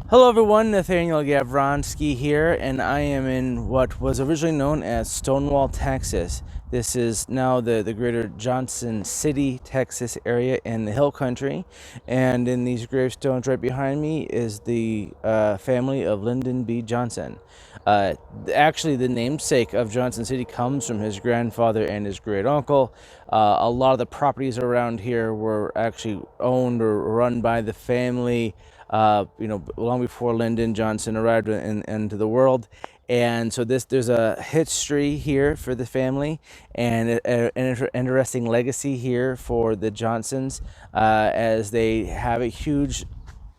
Hello everyone, Nathaniel Gavronsky here, and I am in what was originally known as Stonewall, Texas. This is now the greater Johnson City, Texas area in the Hill Country, and in these gravestones right behind me is the family of Lyndon B. Johnson. Uh, Actually, the namesake of Johnson City comes from his grandfather and his great uncle. A lot of the properties around here were actually owned or run by the family long before Lyndon Johnson arrived into the world. And so there's a history here for the family and an interesting legacy here for the Johnsons as they have a huge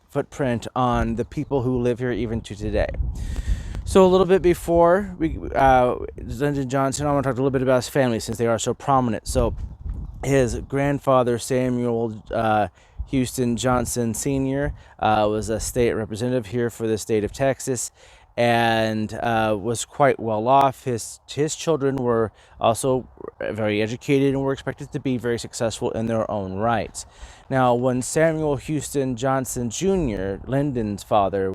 footprint on the people who live here even to today. So a little bit before Lyndon Johnson, I want to talk a little bit about his family since they are so prominent. So his grandfather, Samuel Houston Johnson Sr., was a state representative here for the state of Texas and was quite well off. His children were also very educated and were expected to be very successful in their own rights. Now, when Samuel Houston Johnson Jr., Lyndon's father,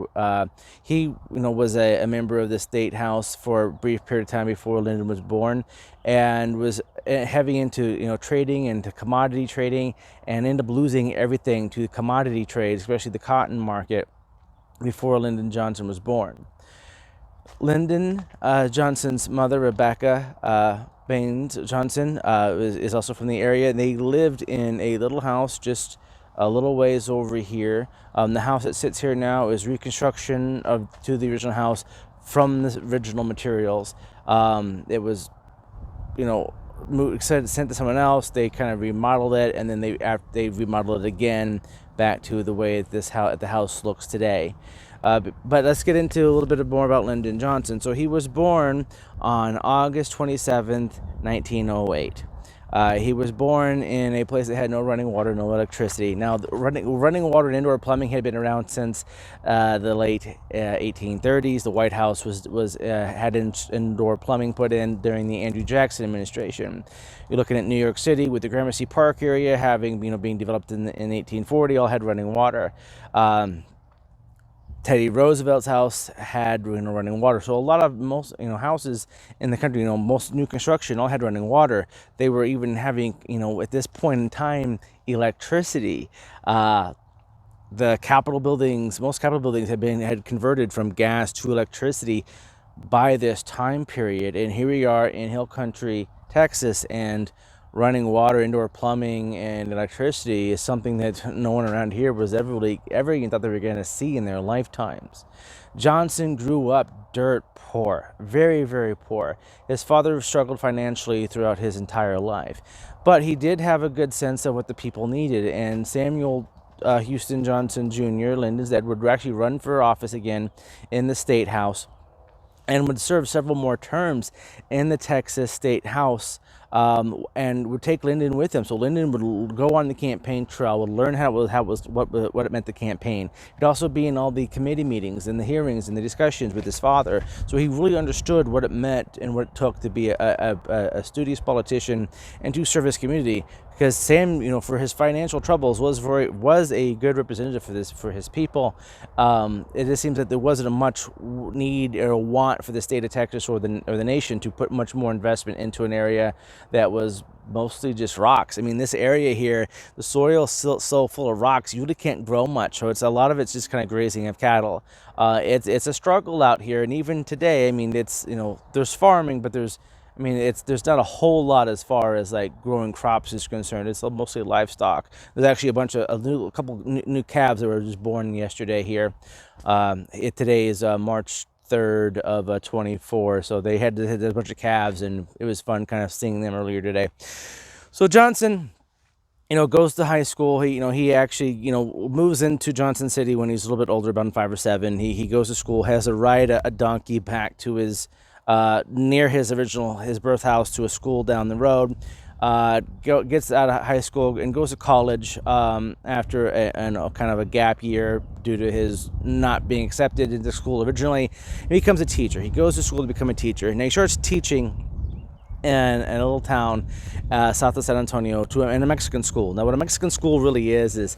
he was a member of the state house for a brief period of time before Lyndon was born, and was heavy into trading, into commodity trading, and ended up losing everything to commodity trade, especially the cotton market, before Lyndon Johnson was born. Lyndon Johnson's mother, Rebecca Baines Johnson, is also from the area. They lived in a little house just a little ways over here. The house that sits here now is reconstruction to the original house from the original materials. It was, sent to someone else. They kind of remodeled it, and then they remodeled it again back to the way the house looks today. But let's get into a little bit more about Lyndon Johnson. So he was born on August 27th, 1908. He was born in a place that had no running water, no electricity. Now, running water and indoor plumbing had been around since the late 1830s. The White House had indoor plumbing put in during the Andrew Jackson administration. You're looking at New York City with the Gramercy Park area having being developed in 1840, all had running water. Teddy Roosevelt's house had running water. So a lot of most houses in the country, most new construction all had running water. They were even having at this point in time electricity. The Capitol buildings, most Capitol buildings had converted from gas to electricity by this time period. And here we are in Hill Country, Texas, and running water, indoor plumbing, and electricity is something that no one around here was ever even thought they were going to see in their lifetimes. Johnson grew up dirt poor, very, very poor. His father struggled financially throughout his entire life, but he did have a good sense of what the people needed, and Samuel Houston Johnson Jr., Lyndon's dad, would actually run for office again in the state house and would serve several more terms in the Texas State House, and would take Lyndon with him. So Lyndon would go on the campaign trail, would learn what it meant to campaign. He'd also be in all the committee meetings and the hearings and the discussions with his father. So he really understood what it meant and what it took to be a studious politician and to serve his community. Because Sam, for his financial troubles, was a good representative for his people. It just seems that there wasn't a much need or want for the state of Texas or the nation to put much more investment into an area that was mostly just rocks. I mean, this area here, the soil is so full of rocks, you really can't grow much. So a lot of it's just kind of grazing of cattle. It's a struggle out here, and even today, I mean, it's there's farming, but there's not a whole lot as far as like growing crops is concerned. It's mostly livestock. There's actually a couple new calves that were just born yesterday here. Today is March 3rd of 24, so they had a bunch of calves, and it was fun kind of seeing them earlier today. So Johnson, goes to high school. He actually, moves into Johnson City when he's a little bit older, about 5 or 7. He goes to school, has to ride a donkey back to his near his birth house to a school down the road. Gets out of high school and goes to college after kind of a gap year due to his not being accepted into school originally. He becomes a teacher. He goes to school to become a teacher, and he starts teaching in a little town south of San Antonio in a Mexican school. Now, what a Mexican school really is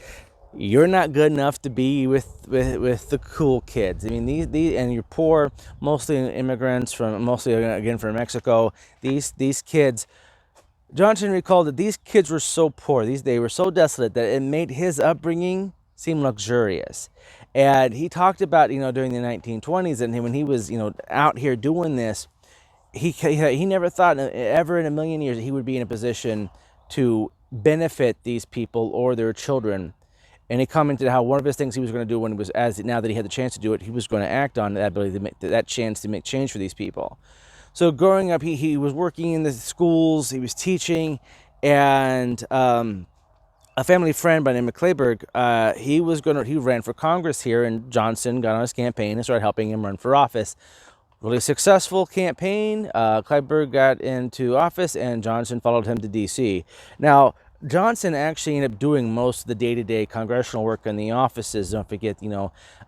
you're not good enough to be with the cool kids. I mean, these and you're poor, mostly immigrants from mostly again from Mexico. These kids. Johnson recalled that these kids were so poor, they were so desolate that it made his upbringing seem luxurious. And he talked about, during the 1920s and when he was, out here doing this, he never thought ever in a million years that he would be in a position to benefit these people or their children. And he commented how one of his things he was going to do when he was now that he had the chance to do it, he was going to act on that ability to make that chance to make change for these people. So growing up, he was working in the schools, he was teaching, and a family friend by the name of Clayburgh, he ran for Congress here, and Johnson got on his campaign and started helping him run for office. Really successful campaign. Clyburn got into office, and Johnson followed him to D.C. Now, Johnson actually ended up doing most of the day-to-day congressional work in the offices. Don't forget,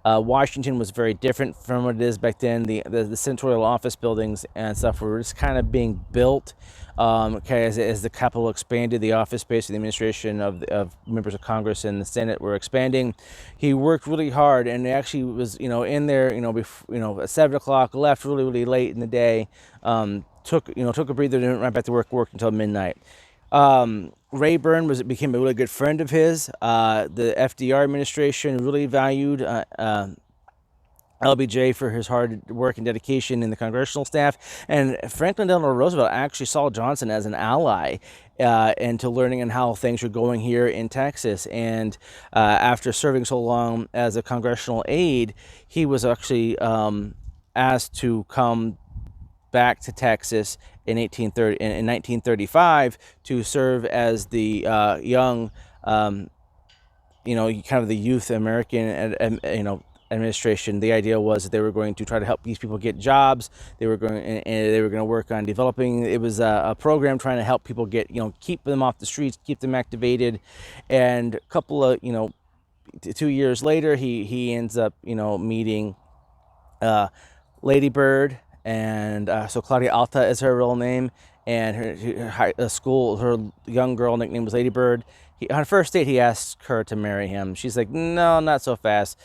Washington was very different from what it is back then. The senatorial office buildings and stuff were just kind of being built. As the Capitol expanded, the office space of the administration of members of Congress and the Senate were expanding. He worked really hard, and actually was in there at 7 o'clock, left really late in the day. Took a breather, and went right back to work until midnight. Rayburn became a really good friend of his. The FDR administration really valued LBJ for his hard work and dedication in the congressional staff. And Franklin Delano Roosevelt actually saw Johnson as an ally into learning on how things were going here in Texas. And after serving so long as a congressional aide, he was actually asked to come back to Texas in 1935 to serve as the young, kind of the youth American, administration. The idea was that they were going to try to help these people get jobs. They were going to work on developing. It was a program trying to help people get, keep them off the streets, keep them activated. And a couple of, 2 years later, he ends up, meeting Lady Bird. And so Claudia Alta is her real name, and her young girl nickname was Lady Bird. On first date, he asked her to marry him. She's like, no, not so fast.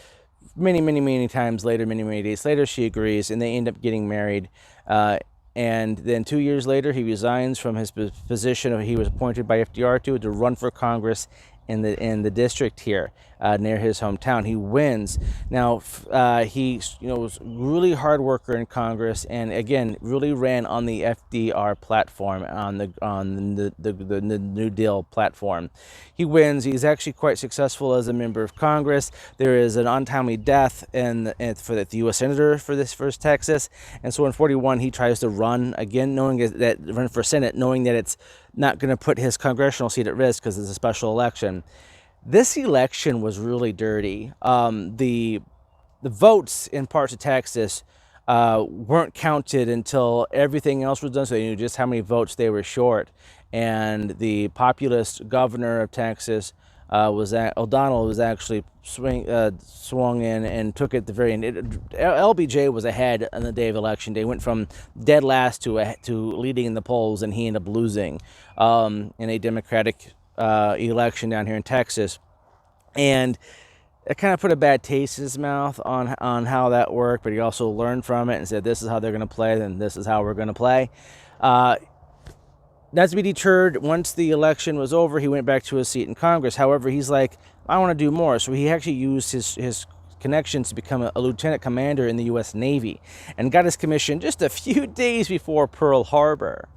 Many times later, many days later, she agrees, and they end up getting married. And then 2 years later, he resigns from his position. He was appointed by FDR to run for Congress in the district here near his hometown. He wins. Now he was really hard worker in Congress, and again really ran on the FDR platform, on the New Deal platform. He wins. He's actually quite successful as a member of Congress. There is an untimely death for the U.S. Senator for Texas, and so in 41 he tries to run again, run for Senate, knowing that it's not going to put his congressional seat at risk because it's a special election. This election was really dirty. The votes in parts of Texas weren't counted until everything else was done, so they knew just how many votes they were short. And the populist governor of Texas, O'Donnell, was actually swung in and took it at the very end. LBJ was ahead on the day of election day. Went from dead last to leading in the polls, and he ended up losing in a Democratic election down here in Texas. And it kind of put a bad taste in his mouth on how that worked, but he also learned from it and said, this is how they're going to play, then this is how we're going to play. Not to be deterred, once the election was over, he went back to his seat in Congress. However, he's like, I want to do more. So he actually used his connections to become a lieutenant commander in the U.S. Navy and got his commission just a few days before Pearl Harbor.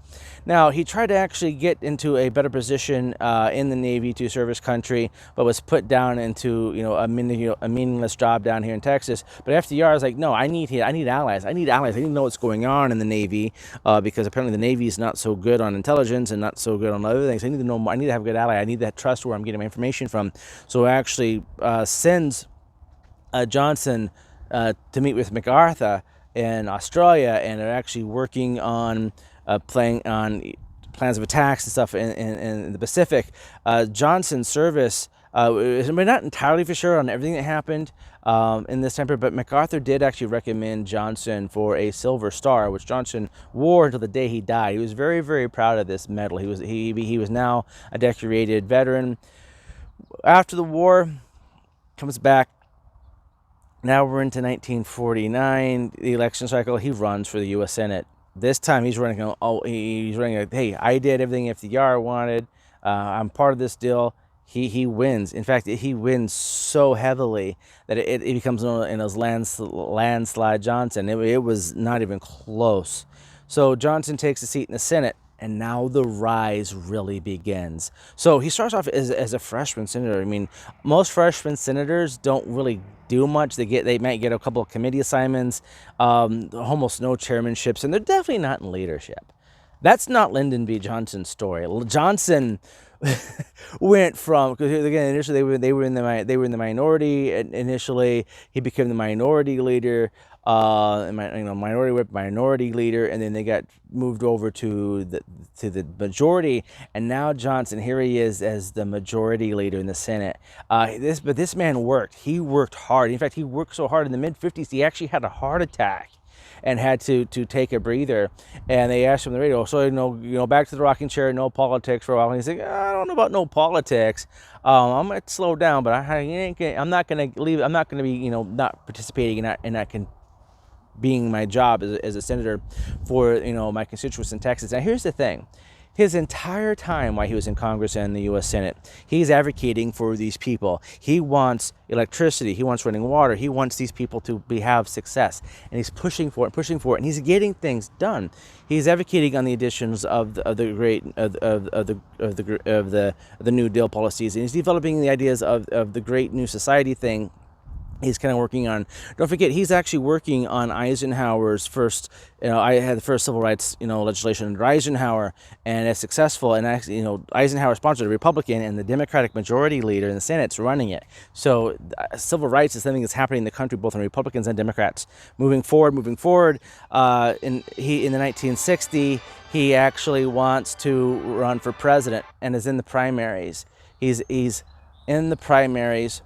Now, he tried to actually get into a better position in the Navy to serve his country, but was put down into a meaningless job down here in Texas. But FDR was like, no, I need allies. I need to know what's going on in the Navy because apparently the Navy is not so good on intelligence and not so good on other things. I need to know. I need to have a good ally. I need that trust where I'm getting my information from. So actually sends Johnson to meet with MacArthur in Australia, and are actually working on playing on plans of attacks and stuff in the Pacific. Johnson's service, we're not entirely for sure on everything that happened in this time period, but MacArthur did actually recommend Johnson for a Silver Star, which Johnson wore until the day he died. He was very, very proud of this medal. He was now a decorated veteran. After the war, Comes back. Now we're into 1949, the election cycle. He runs for the U.S. Senate. This time he's running. He's running. Hey, I did everything FDR wanted. I'm part of this deal. He wins. In fact, he wins so heavily that it becomes known as landslide Johnson. It was not even close. So Johnson takes a seat in the Senate, and now the rise really begins. So he starts off as a freshman senator. I mean, most freshman senators don't really do much. They might get a couple of committee assignments, almost no chairmanships, and they're definitely not in leadership. That's not Lyndon B. Johnson's story. Johnson went from, because again initially they were in the minority. Initially, he became the minority leader, minority whip, minority leader, and then they got moved over to the majority, and now Johnson, here he is as the majority leader in the Senate. This man worked. He worked hard. In fact, he worked so hard in the mid-50s he actually had a heart attack and had to take a breather. And they asked him on the radio, so back to the rocking chair, no politics for a while. And he's like, I don't know about no politics. I'm gonna slow down, but I'm not gonna leave. I'm not gonna be not participating and not being my job as a senator for my constituents in Texas. Now here's the thing. His entire time while he was in Congress and the U.S. Senate, he's advocating for these people. He wants electricity. He wants running water. He wants these people to have success, and he's pushing for it, and he's getting things done. He's advocating on the additions of the New Deal policies, and he's developing the ideas of the Great New Society thing. He's kind of working on, don't forget, he's actually working on Eisenhower's first, I had the first civil rights, legislation under Eisenhower, and it's successful. And actually, Eisenhower sponsored a Republican, and the Democratic majority leader in the Senate's running it. So civil rights is something that's happening in the country, both in Republicans and Democrats. Moving forward. In the 1960, he actually wants to run for president and is in the primaries. He's in the primaries.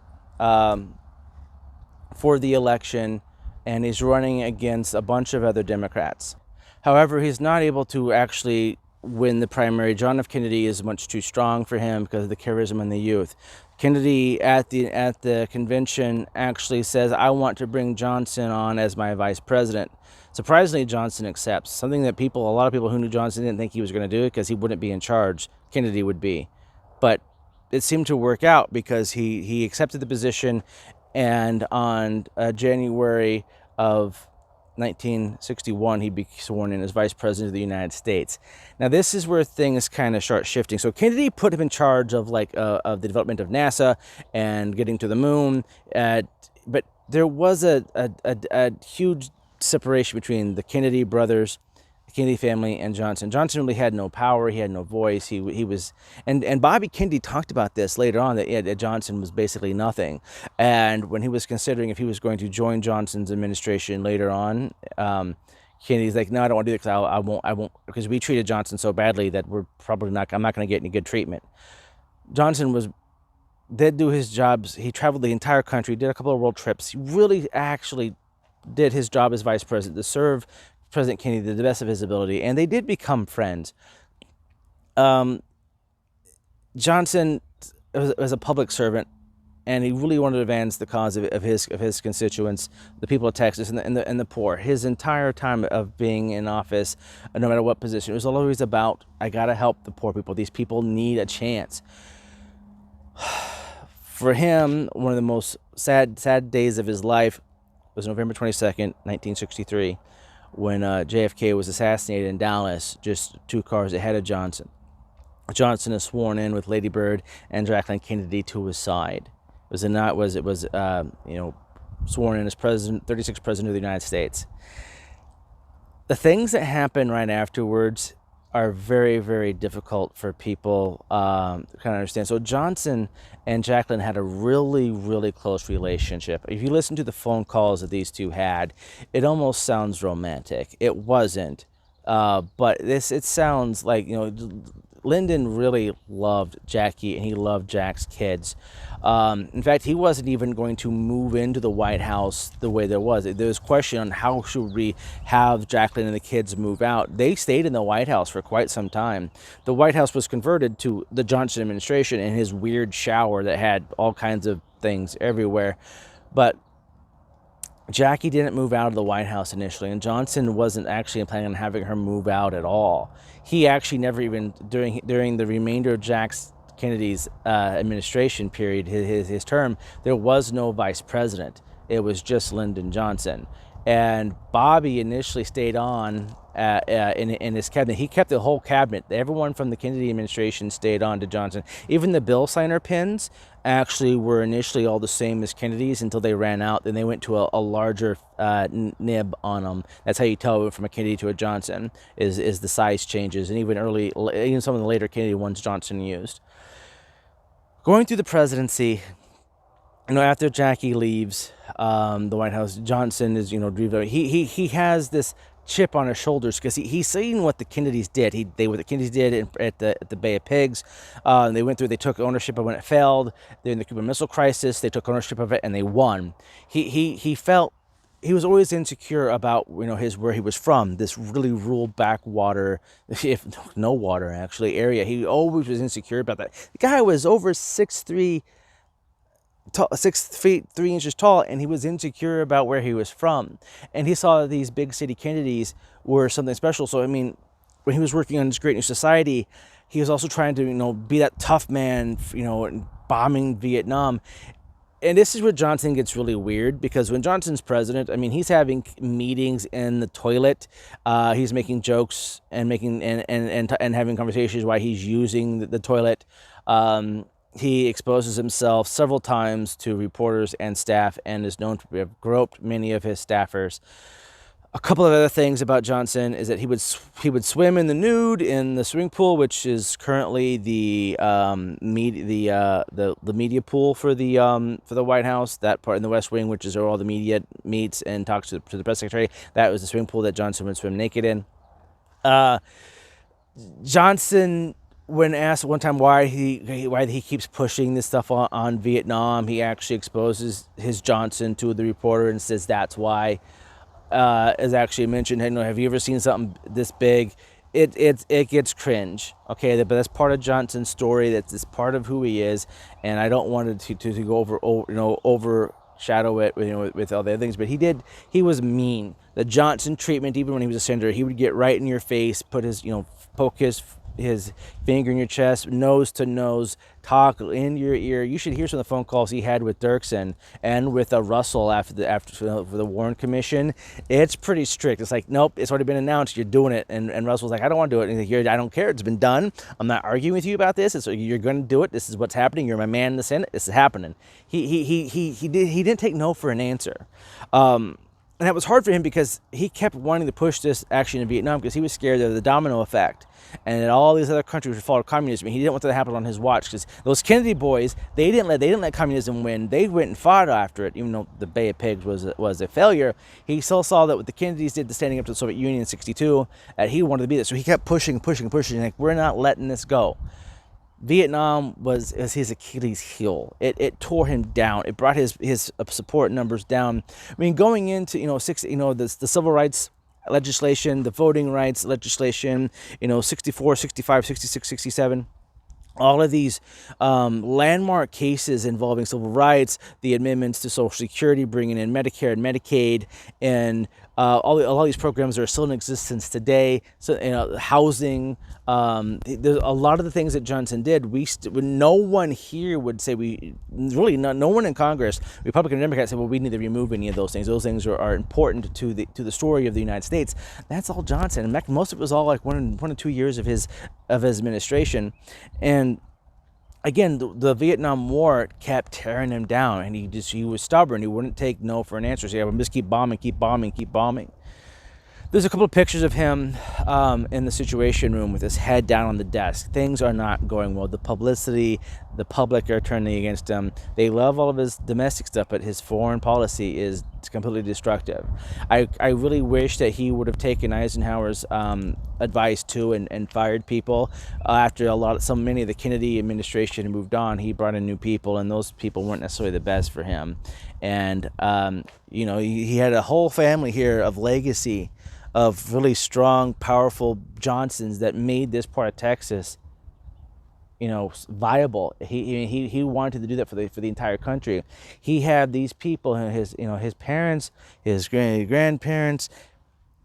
For the election, and he's running against a bunch of other Democrats. However, he's not able to actually win the primary. John F. Kennedy is much too strong for him because of the charisma and the youth. Kennedy at the convention actually says, I want to bring Johnson on as my vice president. Surprisingly, Johnson accepts, something that a lot of people who knew Johnson didn't think he was going to do, because he wouldn't be in charge. Kennedy would be. But it seemed to work out because he accepted the position. And on January of 1961, he'd be sworn in as Vice President of the United States. Now, this is where things kind of start shifting. So Kennedy put him in charge of of the development of NASA and getting to the moon. But there was a huge separation between the Kennedy brothers, the Kennedy family, and Johnson. Johnson really had no power. He had no voice. He was, and Bobby Kennedy talked about this later on, that Johnson was basically nothing. And when he was considering if he was going to join Johnson's administration later on, Kennedy's like, no, I don't want to do it, because I won't, because we treated Johnson so badly that I'm not going to get any good treatment. Johnson did do his jobs. He traveled the entire country, did a couple of world trips. He really actually did his job as vice president to serve President Kennedy to the best of his ability, and they did become friends. Johnson was a public servant, and he really wanted to advance the cause of his constituents, the people of Texas, and the poor. His entire time of being in office, no matter what position, it was always about, I gotta help the poor people. These people need a chance. For him, one of the most sad days of his life was November 22nd, 1963. When JFK was assassinated in Dallas, just 2 cars ahead of Johnson. Johnson is sworn in with Lady Bird and Jacqueline Kennedy to his side. Sworn in as 36th president of the United States. The things that happen right afterwards are very, very difficult for people to kind of understand. So Johnson and Jacqueline had a really, really close relationship. If you listen to the phone calls that these two had, it almost sounds romantic. It wasn't, but it sounds like, Lyndon really loved Jackie, and he loved Jack's kids. In fact, he wasn't even going to move into the White House the way there was. There was question on how should we have Jacqueline and the kids move out. They stayed in the White House for quite some time. The White House was converted to the Johnson administration, and his weird shower that had all kinds of things everywhere. But Jackie didn't move out of the White House initially, and Johnson wasn't actually planning on having her move out at all. He actually never even, during the remainder of Kennedy's administration period, his term, there was no vice president. It was just Lyndon Johnson. And Bobby initially stayed on in his cabinet. He kept the whole cabinet. Everyone from the Kennedy administration stayed on to Johnson. Even the bill signer pins actually were initially all the same as Kennedy's until they ran out. Then they went to a larger nib on them. That's how you tell from a Kennedy to a Johnson, is the size changes. And even some of the later Kennedy ones Johnson used. Going through the presidency, after Jackie leaves the White House, Johnson is, he has this chip on his shoulders because he's seeing what the Kennedys did. What the Kennedys did at the Bay of Pigs. They took ownership of when it failed. During the Cuban Missile Crisis, they took ownership of it and they won. He felt he was always insecure about where he was from, this really rural backwater, if no water actually, area. He always was insecure about that. The guy was over 6'3", 6 feet 3 inches tall, and he was insecure about where he was from, and he saw these big city Kennedys were something special. So when he was working on this great new society, he was also trying to be that tough man, bombing Vietnam. And this is where Johnson gets really weird, because when Johnson's president, he's having meetings in the toilet. He's making jokes and having conversations while he's using the toilet. He exposes himself several times to reporters and staff, and is known to have groped many of his staffers. A couple of other things about Johnson is that he would swim in the nude in the swimming pool, which is currently the media pool for the White House. That part in the West Wing, which is where all the media meets and talks to the press secretary. That was the swimming pool that Johnson would swim naked in. Johnson, when asked one time why he keeps pushing this stuff on Vietnam, he actually exposes his Johnson to the reporter and says that's why. As actually mentioned, have you ever seen something this big? It gets cringe. Okay, but that's part of Johnson's story. That's part of who he is, and I don't want it to go overshadow it with all the other things. But he was mean. The Johnson treatment, even when he was a senator, he would get right in your face, put his poke his finger in your chest, nose to nose, talk in your ear. You should hear some of the phone calls he had with Dirksen and with Russell after the Warren Commission. It's pretty strict. It's like, nope, it's already been announced, you're doing it. And Russell's like, I don't want to do it. And he's like, I don't care, it's been done. I'm not arguing with you about this. You're going to do it. This is what's happening. You're my man in the Senate. This is happening. He didn't take no for an answer. And that was hard for him because he kept wanting to push this action in Vietnam because he was scared of the domino effect and that all these other countries would follow communism. He didn't want that to happen on his watch because those Kennedy boys, they didn't let communism win. They went and fought after it, even though the Bay of Pigs was a failure. He still saw that what the Kennedys did to standing up to the Soviet Union in '62, that he wanted to be there. So he kept pushing, like, we're not letting this go. Vietnam was his Achilles heel. It tore him down. It brought his support numbers down. Going into the civil rights legislation, the voting rights legislation, 64, 65, 66, 67. All of these landmark cases involving civil rights, the amendments to Social Security, bringing in Medicare and Medicaid, and all these programs that are still in existence today. So, housing. There's a lot of the things that Johnson did. No one here would say no one in Congress, Republican and Democrat, said, well, we need to remove any of those things. Those things are important to the story of the United States. That's all Johnson. In fact, most of it was all like one or 2 years of his administration. And again, the Vietnam War kept tearing him down, and he was stubborn. He wouldn't take no for an answer. So he would just keep bombing. There's a couple of pictures of him in the Situation Room with his head down on the desk. Things are not going well. The publicity, the public are turning against him. They love all of his domestic stuff, but his foreign policy is completely destructive. I really wish that he would have taken Eisenhower's advice too and fired people. After many of the Kennedy administration moved on, he brought in new people, and those people weren't necessarily the best for him. And he had a whole family here of legacy, of really strong, powerful Johnsons that made this part of Texas viable. He wanted to do that for the entire country. He had these people, his parents, his grandparents.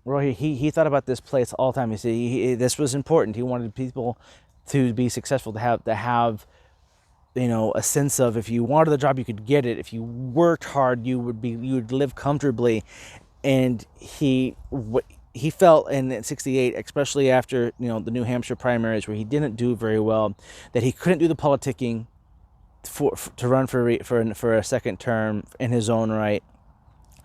Well, he thought about this place all the time. This was important. He wanted people to be successful, to have a sense of, if you wanted the job, you could get it. If you worked hard, you would live comfortably. And he felt in '68, especially after the New Hampshire primaries, where he didn't do very well, that he couldn't do the politicking to run for a second term in his own right.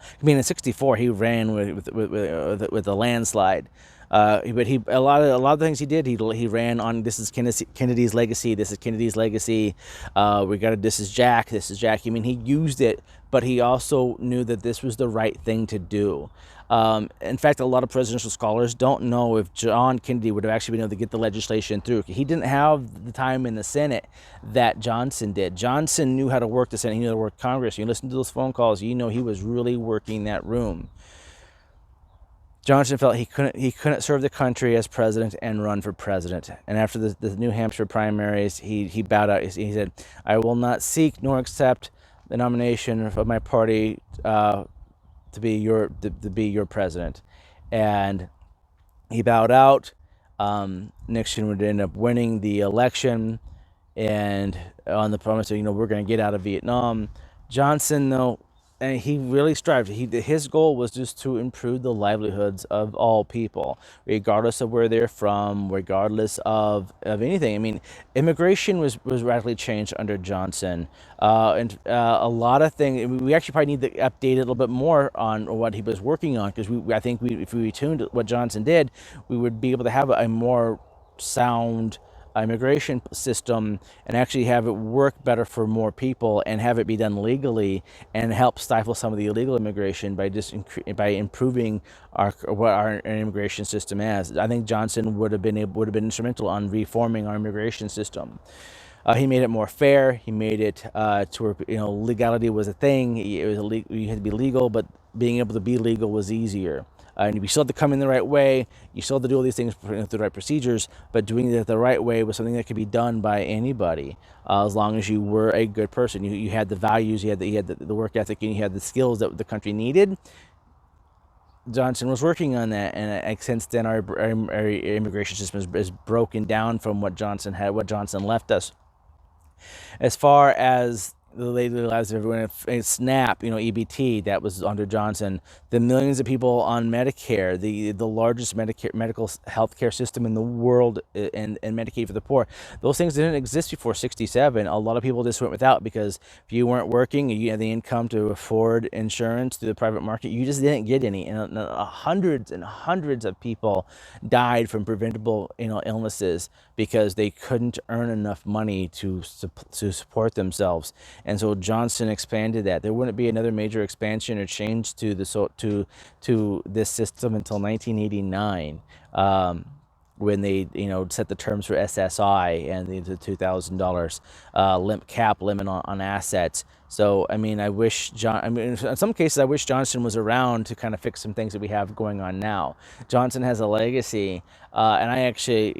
I mean, in '64 he ran with a landslide. But a lot of things he did, he ran on, this is Kennedy's legacy. This is Kennedy's legacy. This is Jack. This is Jack. I mean, he used it, but he also knew that this was the right thing to do. In fact, a lot of presidential scholars don't know if John Kennedy would have actually been able to get the legislation through. He didn't have the time in the Senate that Johnson did. Johnson knew how to work the Senate. He knew how to work Congress. You listen to those phone calls, he was really working that room. Johnson felt he couldn't serve the country as president and run for president. And after the New Hampshire primaries, he bowed out. He said, "I will not seek nor accept the nomination of my party to be your president." And he bowed out. Nixon would end up winning the election, and on the promise of, we're going to get out of Vietnam. Johnson, though, and he really strived. His goal was just to improve the livelihoods of all people, regardless of where they're from, regardless of anything. I mean, immigration was radically changed under Johnson, and a lot of things. We actually probably need to update it a little bit more on what he was working on, because I think if we tuned what Johnson did, we would be able to have a more sound immigration system, and actually have it work better for more people, and have it be done legally, and help stifle some of the illegal immigration by improving what our immigration system is. I think Johnson would have been instrumental on reforming our immigration system. He made it more fair. He made it to where legality was a thing. You had to be legal, but being able to be legal was easier. And you still have to come in the right way. You still have to do all these things through the right procedures, but doing it the right way was something that could be done by anybody, as long as you were a good person. You had the values, you had the work ethic, and you had the skills that the country needed. Johnson was working on that, and since then our immigration system is broken down from what Johnson left us. As far as the daily lives of everyone, SNAP, EBT, that was under Johnson. The millions of people on Medicare, the largest medical health care system in the world, and Medicaid for the poor. Those things didn't exist before '67. A lot of people just went without, because if you weren't working and you had the income to afford insurance through the private market, you just didn't get any. And hundreds and hundreds of people died from preventable illnesses, because they couldn't earn enough money to support themselves. And so Johnson expanded that. There wouldn't be another major expansion or change to this system until 1989, when they set the terms for SSI and the $2,000 cap limit on assets. So I mean, in some cases I wish Johnson was around to kind of fix some things that we have going on now. Johnson has a legacy, and I actually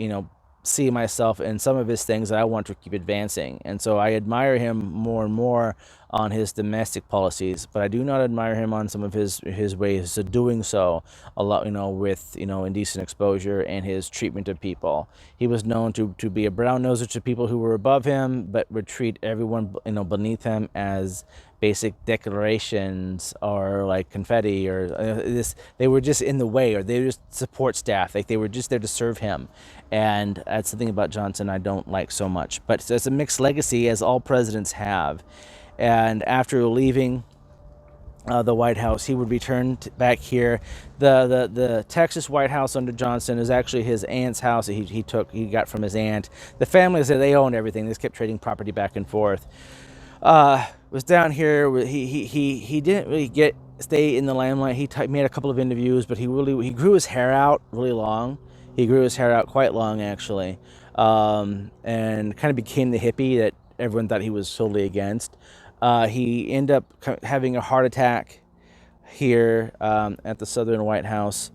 see myself in some of his things that I want to keep advancing. And so I admire him more and more on his domestic policies, but I do not admire him on some of his ways of doing so, a lot, with, indecent exposure and his treatment of people. He was known to be a brown noser to people who were above him, but would treat everyone, beneath him as basic decorations, or like confetti, or they were just in the way, or they were just support staff. Like, they were just there to serve him. And that's something about Johnson I don't like so much. But it's a mixed legacy, as all presidents have. And after leaving the White House, he would return back here. The Texas White House under Johnson is actually his aunt's house that he got from his aunt. The family said they owned everything. They just kept trading property back and forth. Was down here. He didn't really stay in the limelight. He made a couple of interviews, but he grew his hair out really long. He grew his hair out quite long, actually, and kind of became the hippie that everyone thought he was totally against. He ended up having a heart attack here at the Southern White House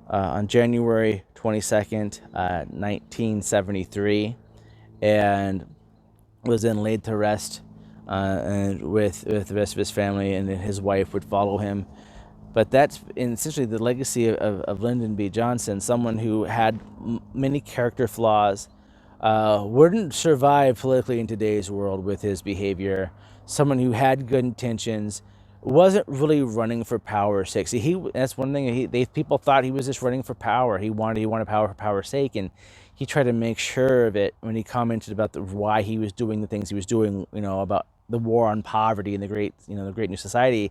on January 22nd, 1973. and was then laid to rest, and with the rest of his family, and then his wife would follow him. But that's essentially the legacy of Lyndon B. Johnson, someone who had many character flaws, wouldn't survive politically in today's world with his behavior, someone who had good intentions, wasn't really running for power's sake. See, that's one thing, people thought he was just running for power. He wanted power for power's sake, and he tried to make sure of it when he commented about why he was doing the things he was doing, about the war on poverty and the great new society.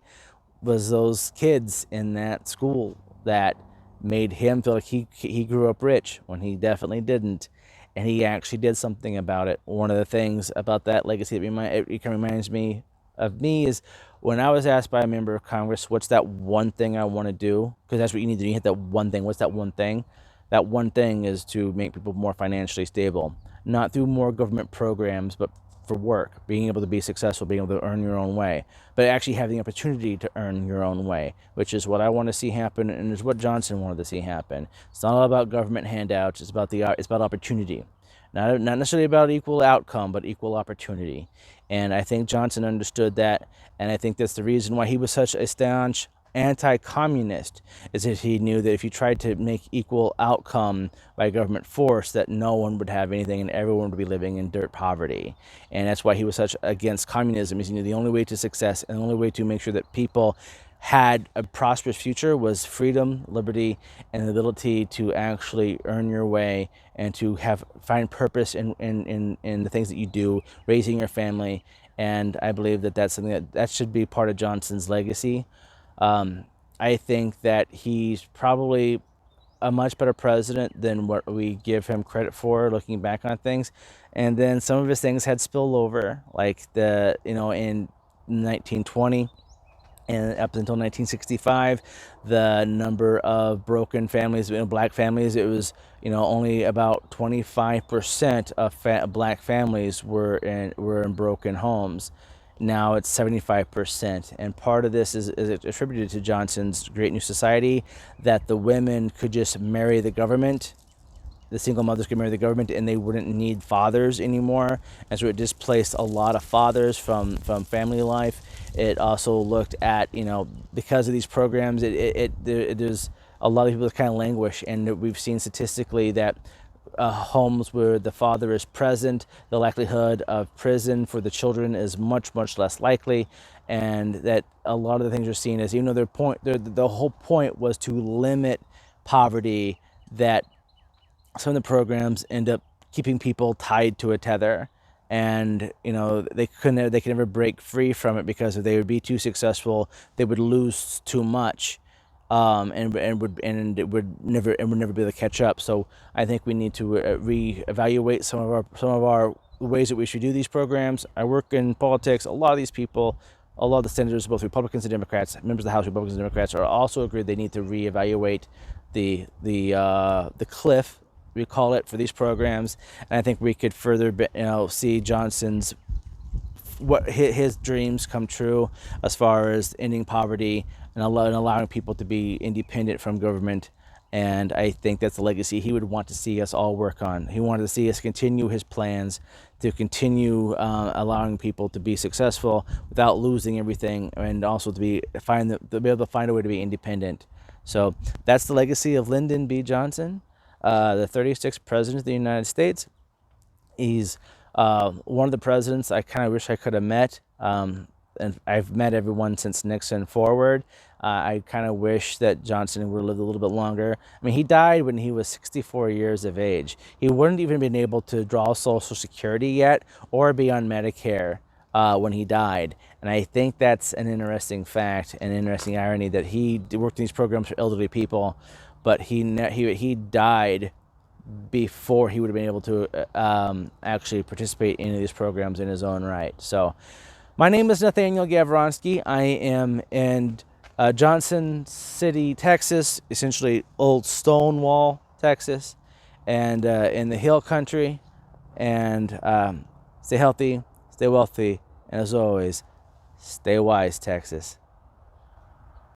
Was those kids in that school that made him feel like he grew up rich when he definitely didn't, and he actually did something about it. One of the things about that legacy that it kind of reminds me of me is when I was asked by a member of Congress, what's that one thing I want to do? Because that's what you need to do. You hit that one thing. What's that one thing? That one thing is to make people more financially stable, not through more government programs, but for work, being able to be successful, being able to earn your own way, but actually having the opportunity to earn your own way, which is what I want to see happen, and is what Johnson wanted to see happen. It's not all about government handouts. It's about opportunity, not necessarily about equal outcome, but equal opportunity. And I think Johnson understood that, and I think that's the reason why he was such a staunch anti-communist, is that he knew that if you tried to make equal outcome by government force, that no one would have anything and everyone would be living in dirt poverty. And that's why he was such against communism, is he knew the only way to success and the only way to make sure that people had a prosperous future was freedom, liberty, and the ability to actually earn your way and to find purpose in the things that you do, raising your family. And I believe that that's something that should be part of Johnson's legacy. I think that he's probably a much better president than what we give him credit for, looking back on things. And then some of his things had spillover, like in 1920 and up until 1965, the number of broken families, black families, it was, only about 25% of black families were in broken homes. Now it's 75%, and part of this is attributed to Johnson's Great New Society, that the women could just marry the government, the single mothers could marry the government, and they wouldn't need fathers anymore, and so it displaced a lot of fathers from family life. It also looked at, because of these programs, there's a lot of people that kind of languish, and we've seen statistically that homes where the father is present, the likelihood of prison for the children is much, much less likely. And that a lot of the things you're seeing is, the whole point was to limit poverty, that some of the programs end up keeping people tied to a tether, and they could never break free from it, because if they would be too successful, they would lose too much. And it would never be able to catch up. So I think we need to reevaluate some of our ways that we should do these programs. I work in politics. A lot of these people, a lot of the senators, both Republicans and Democrats, members of the House, Republicans and Democrats, are also agreed they need to reevaluate the cliff, we call it, for these programs. And I think we could further see Johnson's his dreams come true as far as ending poverty and allowing people to be independent from government. And I think that's the legacy he would want to see us all work on. He wanted to see us continue his plans to continue allowing people to be successful without losing everything, and also to be able to find a way to be independent. So that's the legacy of Lyndon B. Johnson, the 36th president of the United States. He's one of the presidents I kind of wish I could have met, and I've met everyone since Nixon forward. I kind of wish that Johnson would have lived a little bit longer. I mean, he died when he was 64 years of age. He wouldn't even been able to draw Social Security yet or be on Medicare when he died. And I think that's an interesting fact, an interesting irony, that he worked in these programs for elderly people, but he died before he would have been able to actually participate in any of these programs in his own right. So my name is Nathaniel Gavronsky. I am in Johnson City, Texas, essentially Old Stonewall, Texas, and in the Hill Country. And stay healthy, stay wealthy, and as always, stay wise, Texas.